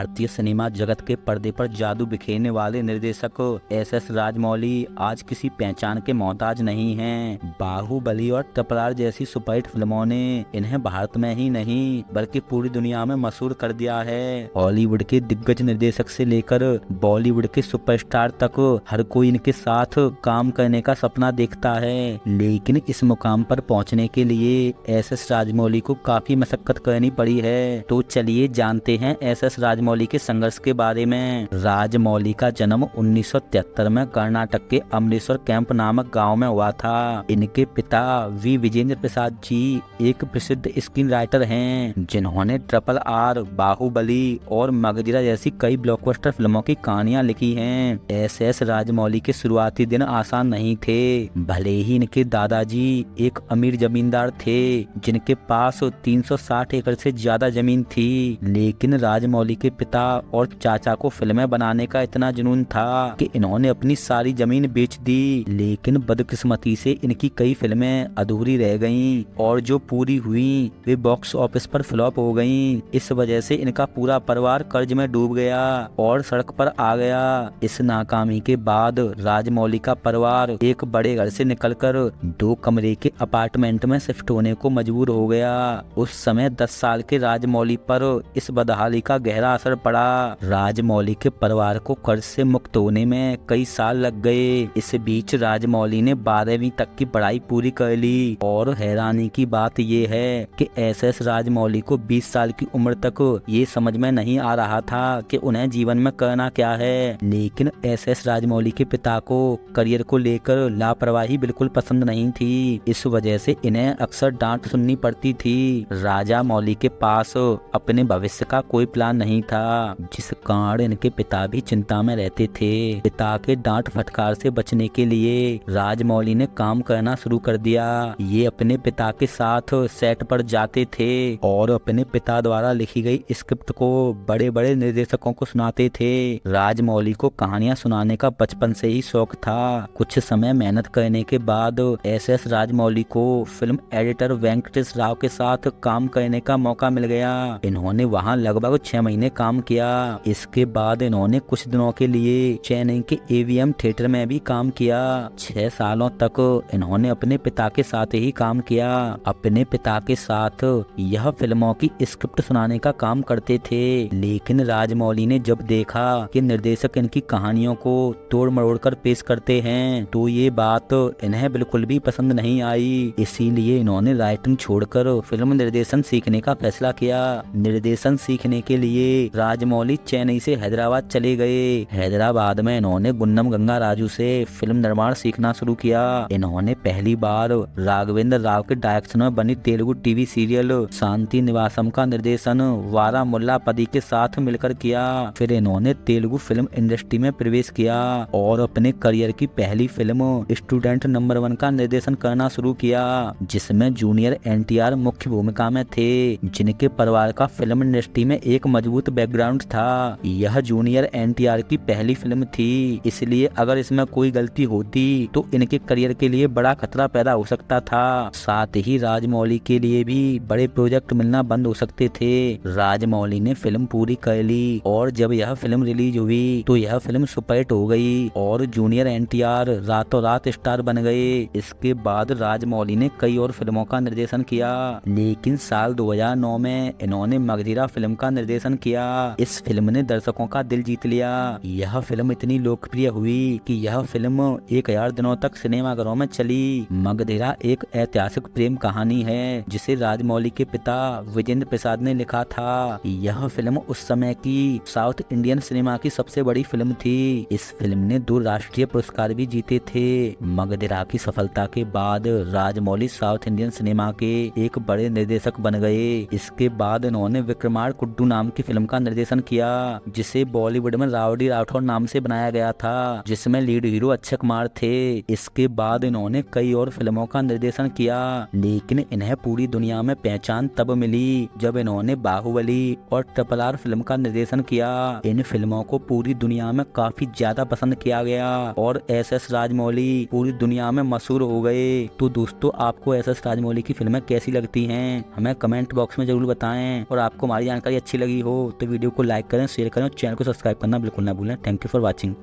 भारतीय सिनेमा जगत के पर्दे पर जादू बिखेरने वाले निर्देशक एस राजमौली आज किसी पहचान के मोहताज नहीं हैं। बाहुबली और ट्रिपल जैसी सुपरहिट फिल्मों ने इन्हें भारत में ही नहीं बल्कि पूरी दुनिया में मशहूर कर दिया है। हॉलीवुड के दिग्गज निर्देशक से लेकर बॉलीवुड के सुपरस्टार तक हर कोई इनके साथ काम करने का सपना देखता है, लेकिन इस मुकाम पर पहुंचने के लिए एस राजमौली को काफी मशक्कत करनी पड़ी है। तो चलिए जानते हैं एस राजमौली के संघर्ष के बारे में। राजमौली का जन्म 1973 में कर्नाटक के अमरेश्वर कैंप नामक गांव में हुआ था। इनके पिता वी विजेंद्र प्रसाद जी एक प्रसिद्ध स्क्रीन राइटर हैं, जिन्होंने ट्रिपल आर, बाहुबली और मगधीरा जैसी कई ब्लॉकबस्टर फिल्मों की कहानियां लिखी हैं। एस राजमौली के शुरुआती दिन आसान नहीं थे। भले ही इनके दादाजी एक अमीर जमींदार थे जिनके पास 360 एकड़ से ज्यादा जमीन थी, लेकिन राजमौली के पिता और चाचा को फिल्में बनाने का इतना जुनून था कि इन्होंने अपनी सारी जमीन बेच दी। लेकिन बदकिस्मती से इनकी कई फिल्में अधूरी रह गईं और जो पूरी हुई वे बॉक्स ऑफिस पर फ्लॉप हो गईं। इस वजह से इनका पूरा परिवार कर्ज में डूब गया और सड़क पर आ गया। इस नाकामी के बाद राजमौली का परिवार एक बड़े घर से निकलकर 2 कमरे के अपार्टमेंट में शिफ्ट होने को मजबूर हो गया। उस समय 10 साल के राजमौली पर इस बदहाली का गहरा असर पड़ा। राजमौली के परिवार को कर्ज से मुक्त होने में कई साल लग गए। इस बीच राजमौली ने 12वीं तक की पढ़ाई पूरी कर ली और हैरानी की बात ये है कि एस राजमौली को 20 साल की उम्र तक ये समझ में नहीं आ रहा था कि उन्हें जीवन में करना क्या है। लेकिन एस राजमौली के पिता को करियर को लेकर लापरवाही बिल्कुल पसंद नहीं थी। इस वजह से इन्हें अक्सर डांट सुननी पड़ती थी। राजमौली के पास अपने भविष्य का कोई प्लान नहीं था, जिस कारण इनके पिता भी चिंता में रहते थे। पिता के डांट फटकार से बचने के लिए राजमौली ने काम करना शुरू कर दिया। ये अपने पिता के साथ सेट पर जाते थे और अपने पिता द्वारा लिखी गई स्क्रिप्ट को बड़े बड़े निर्देशकों को सुनाते थे। राजमौली को कहानियां सुनाने का बचपन से ही शौक था। कुछ समय मेहनत करने के बाद एस राजमौली को फिल्म एडिटर वेंकटेश राव के साथ काम करने का मौका मिल गया। इन्होंने वहां लगभग 6 महीने काम किया। इसके बाद इन्होंने कुछ दिनों के लिए चेन्नई के एवीएम थिएटर में भी काम किया। 6 सालों तक इन्होंने अपने पिता के साथ ही काम किया। अपने पिता के साथ यह फिल्मों की स्क्रिप्ट सुनाने का काम करते थे, लेकिन राजमौली ने जब देखा कि निर्देशक इनकी कहानियों को तोड़ मरोड़ कर पेश करते हैं तो ये बात इन्हें बिल्कुल भी पसंद नहीं आई। इसीलिए इन्होंने राइटिंग छोड़कर फिल्म निर्देशन सीखने का फैसला किया। निर्देशन सीखने के लिए राजमौली चेन्नई से हैदराबाद चले गए। हैदराबाद में इन्होंने गुन्नम गंगा राजू से फिल्म निर्माण सीखना शुरू किया। इन्होंने पहली बार राघवेंद्र राव के डायरेक्शन में बनी तेलुगु टीवी सीरियल शांति निवासम का निर्देशन वारा मुल्लापदी के साथ मिलकर किया। फिर इन्होंने तेलुगु फिल्म इंडस्ट्री में प्रवेश किया और अपने करियर की पहली फिल्म स्टूडेंट नंबर 1 का निर्देशन करना शुरू किया, जिसमें जूनियर एनटीआर मुख्य भूमिका में थे, जिनके परिवार का फिल्म इंडस्ट्री में एक मजबूत बैकग्राउंड था। यह जूनियर एनटीआर की पहली फिल्म थी, इसलिए अगर इसमें कोई गलती होती तो इनके करियर के लिए बड़ा खतरा पैदा हो सकता था। साथ ही राजमौली के लिए भी बड़े प्रोजेक्ट मिलना बंद हो सकते थे। राजमौली ने फिल्म पूरी कर ली और जब यह फिल्म रिलीज हुई तो यह फिल्म सुपरहिट हो गई और जूनियर एनटीआर रातों रात स्टार बन गए। इसके बाद राजमौली ने कई और फिल्मों का निर्देशन किया, लेकिन साल 2009 में इन्होंने मगधीरा फिल्म का निर्देशन किया। इस फिल्म ने दर्शकों का दिल जीत लिया। यह फिल्म इतनी लोकप्रिय हुई कि यह फिल्म 1000 दिनों तक सिनेमाघरों में चली। मगधीरा एक ऐतिहासिक प्रेम कहानी है जिसे राजमौली के पिता विजेंद्र प्रसाद ने लिखा था। यह फिल्म उस समय की साउथ इंडियन सिनेमा की सबसे बड़ी फिल्म थी। इस फिल्म ने 2 राष्ट्रीय पुरस्कार भी जीते थे। मगधीरा की सफलता के बाद राजमौली साउथ इंडियन सिनेमा के एक बड़े निर्देशक बन गए। इसके बाद इन्होंने विक्रमार्क कुड्डू नाम की फिल्म का निर्देशन किया, जिसे बॉलीवुड में रावडी राठौर नाम से बनाया गया था, जिसमें लीड हीरो अक्षय कुमार थे। इसके बाद इन्होंने कई और फिल्मों का निर्देशन किया, लेकिन इन्हें पूरी दुनिया में पहचान तब मिली जब इन्होंने बाहुबली और ट्रिपल आर फिल्म का निर्देशन किया। इन फिल्मों को पूरी दुनिया में काफी ज्यादा पसंद किया गया और एस राजमौली पूरी दुनिया में मशहूर हो गए। तो दोस्तों, आपको एस राजमौली की फिल्में कैसी लगती हैं हमें कमेंट बॉक्स में जरूर बताएं, और आपको हमारी जानकारी अच्छी लगी हो तो वीडियो को लाइक करें, शेयर करें और चैनल को सब्सक्राइब करना बिल्कुल ना भूलें। Thank you for watching.